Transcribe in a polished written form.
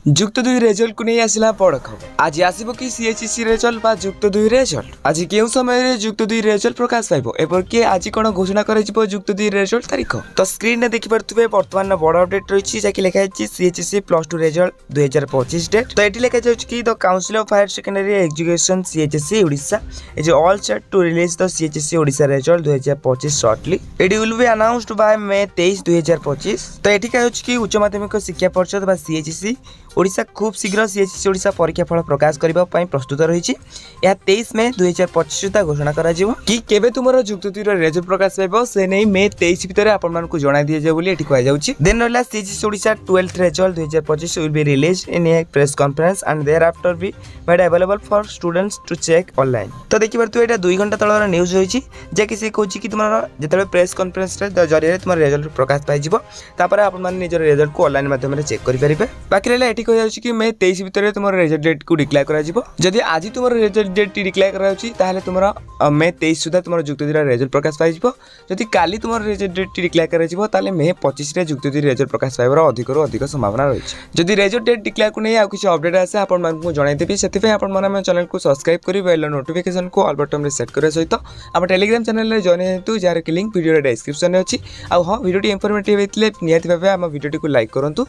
जुक्त दुई रेजल्ट को नहीं आसला बड़ खबर आज आसब कि सीएचईसी रेजल्ट बा जुक्त दुई रेजल्ट आज केउ समय जुक्त दुई रेजल्ट प्रकाश पाइब एपरकि आज कौन घोषणा कर जुक्त दुई रेजल्ट तारीख तो स्क्रीन में देखिपे बर्तमान बड़ अपडेट रही जहाँकि लिखाई सीएचईसी +2 रेजल्ट 2025 डेट तो ये लिखा कि the council of higher secondary education CHSE Odisha is all set to release the CHSE Odisha result 2025 shortly it will be announced by May 23 2025 तो ये कहा कि उच्च माध्यमिक शिक्षा परिषद सीएचईसी ओडिशा खूब शीघ्र सीएचईसी ओडिशा परीक्षा फल प्रकाश करने प्रस्तुत रही 23 मे 2025 सुधा घोषणा करा कि केबे तुमर जुक्त दुई रेजल्ट प्रकाश पाइब से नहीं मे 23 भितर आपको जणाई दि जाए कहुच्छी देन रहा CHSE Odisha 12th result 2025 will be release in a press conference and thereafter be made available for students to check online तो देखिए तू ये 2 घंटा तलर न्यूज रही जैकि सी कहूँ कि तुम जो प्रेस कॉन्फ्रेंस जरिए तुम रेजल्ट प्रकाश पाइपर आपज रेजल्ट को ऑनलाइन माध्यम चेक करेंगे बाकी रहा ये कह कि मे 23 भितर तुम रेजल्ट डेट को डिक्लेयर कर आज तुम रेजल्ट डेट डिक्लेयर कर तुम मे 23 सुधा तुम जुक्त दुई रेजल्ट प्रकाश पाइज जदि काली तुम रेजल्ट डेट डिक्लेयर कर मे 25 जुक्त दुई रेजल्ट प्रकाश पाइबार अधिक संभावना रही जदि रेजल्ट डेट डिक्लेयर को नहीं किसी अपडेट आसे आपको जनईदेवी से चैनल को सब्सक्राइब कर बेल नोटिफिकेशन को ऑल बटन में सेट करने सहित आम टेलीग्राम चैनल जॉइन हेतु जार लिंक वीडियो डिस्क्रिप्शन में अच्छी हाँ वीडियो इनफॉर्मेटिव होता है निहाती भाव आम वीडियो को लाइक करूँ।